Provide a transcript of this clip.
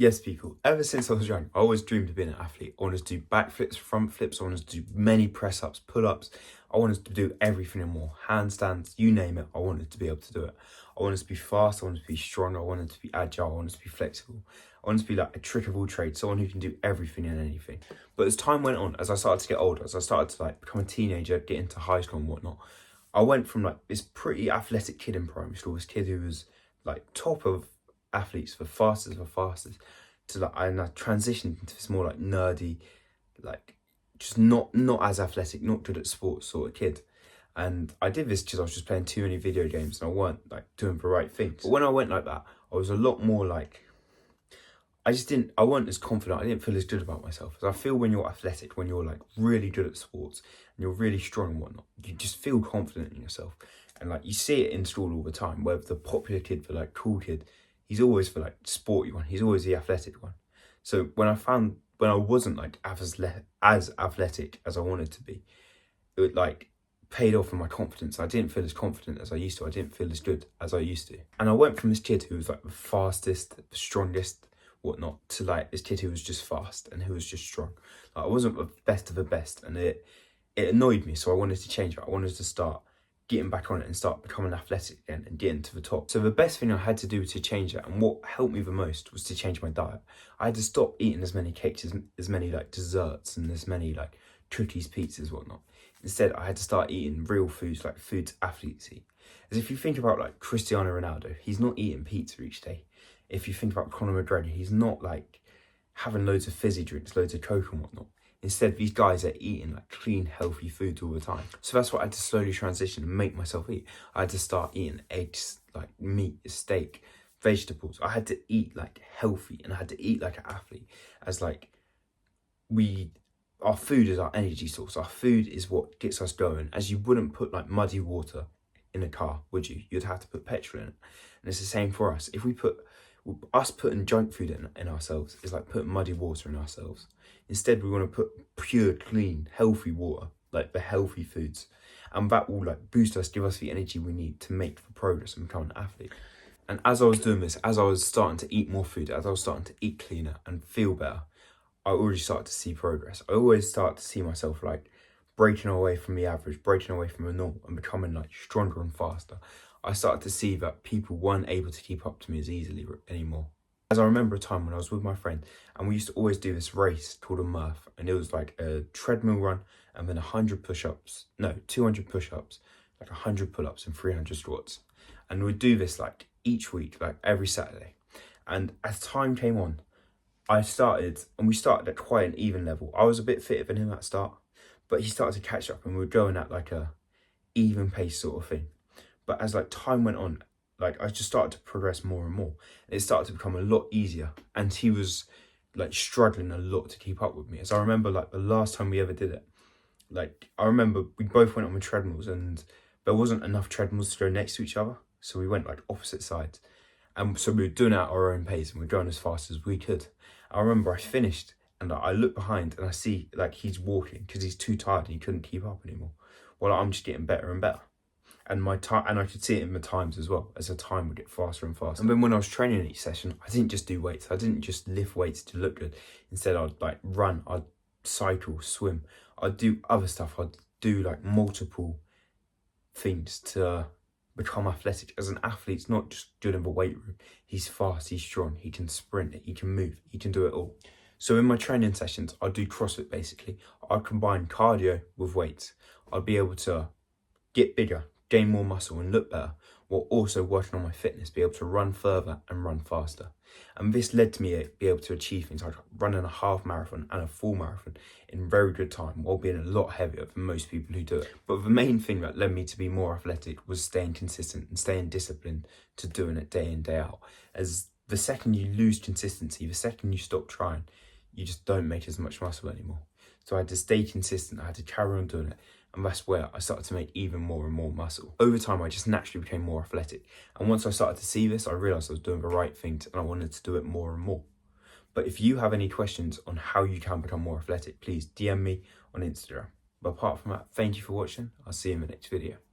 Yes, people, ever since I was young, I always dreamed of being an athlete. I wanted to do backflips, front flips, I wanted to do many press-ups, pull-ups. I wanted to do everything and more. Handstands, you name it, I wanted to be able to do it. I wanted to be fast, I wanted to be strong, I wanted to be agile, I wanted to be flexible. I wanted to be like a trick of all trades, someone who can do everything and anything. But as time went on, as I started to get older, as I started to like become a teenager, get into high school and whatnot, I went from like this pretty athletic kid in primary school, this kid who was like top of athletes for fastest, to like, and I transitioned into this more like nerdy, like just not as athletic, not good at sports sort of kid. And I did this because I was just playing too many video games and I weren't like doing the right things. But when I went like that, I was a lot more like, I weren't as confident, I didn't feel as good about myself. As I feel when you're athletic, when you're like really good at sports and you're really strong and whatnot, you just feel confident in yourself. And like you see it in school all the time, where the popular kid, the like cool kid, he's always the like sporty one, he's always the athletic one. So when I wasn't like as athletic as I wanted to be, it like paid off in my confidence. I didn't feel as confident as I used to. I didn't feel as good as I used to. And I went from this kid who was like the fastest, the strongest, whatnot, to like this kid who was just fast and who was just strong. Like I wasn't the best of the best, and it annoyed me. So I wanted to change it. I wanted to start getting back on it and start becoming athletic again and getting to the top. So the best thing I had to do to change it, and what helped me the most, was to change my diet. I had to stop eating as many cakes, as many like desserts and as many like cookies, pizzas, whatnot. Instead, I had to start eating real foods, like foods athletes eat. As if you think about like Cristiano Ronaldo, he's not eating pizza each day. If you think about Conor McGregor, he's not like having loads of fizzy drinks, loads of Coke and whatnot. Instead, these guys are eating like clean, healthy foods all the time. So that's what I had to slowly transition and make myself eat. I had to start eating eggs, like meat, steak, vegetables. I had to eat like healthy, and I had to eat like an athlete. As like our food is our energy source. Our food is what gets us going. As you wouldn't put like muddy water in a car, would you? You'd have to put petrol in it. And it's the same for us. If we putting junk food in ourselves is like putting muddy water in ourselves. Instead, we want to put pure, clean, healthy water, like the healthy foods. And that will like boost us, give us the energy we need to make the progress and become an athlete. And as I was doing this, as I was starting to eat more food, as I was starting to eat cleaner and feel better, I already started to see progress. I always start to see myself like breaking away from the average, breaking away from the norm, and becoming like stronger and faster. I started to see that people weren't able to keep up to me as easily anymore. As I remember a time when I was with my friend, and we used to always do this race called a Murph, and it was like a treadmill run and then 200 push-ups, like 100 pull-ups and 300 squats. And we'd do this like each week, like every Saturday. And as time came on, we started at quite an even level. I was a bit fitter than him at the start, but he started to catch up, and we were going at like a even pace sort of thing. But as like time went on, like I just started to progress more and more. It started to become a lot easier, and he was like struggling a lot to keep up with me. As I remember, like the last time we ever did it, like I remember we both went on the treadmills, and there wasn't enough treadmills to go next to each other, so we went like opposite sides. And so we were doing it at our own pace, and we were going as fast as we could. I remember I finished, and I look behind and I see like he's walking because he's too tired and he couldn't keep up anymore. Well, I'm just getting better and better. And my time, and I could see it in the times as well, as the time would get faster and faster. And then when I was training each session, I didn't just do weights. I didn't just lift weights to look good. Instead, I'd like run, I'd cycle, swim. I'd do other stuff. I'd do like multiple things to become athletic. As an athlete's not just good in the weight room. He's fast, he's strong, he can sprint, he can move, he can do it all. So in my training sessions, I'd do CrossFit basically. I'd combine cardio with weights. I'd be able to get bigger, gain more muscle and look better, while also working on my fitness, be able to run further and run faster. And this led to me be able to achieve things like running a half marathon and a full marathon in very good time, while being a lot heavier than most people who do it. But the main thing that led me to be more athletic was staying consistent and staying disciplined to doing it day in, day out. As the second you lose consistency, the second you stop trying, you just don't make as much muscle anymore. So I had to stay consistent, I had to carry on doing it. And that's where I started to make even more and more muscle. Over time, I just naturally became more athletic. And once I started to see this, I realized I was doing the right things and I wanted to do it more and more. But if you have any questions on how you can become more athletic, please DM me on Instagram. But apart from that, thank you for watching. I'll see you in the next video.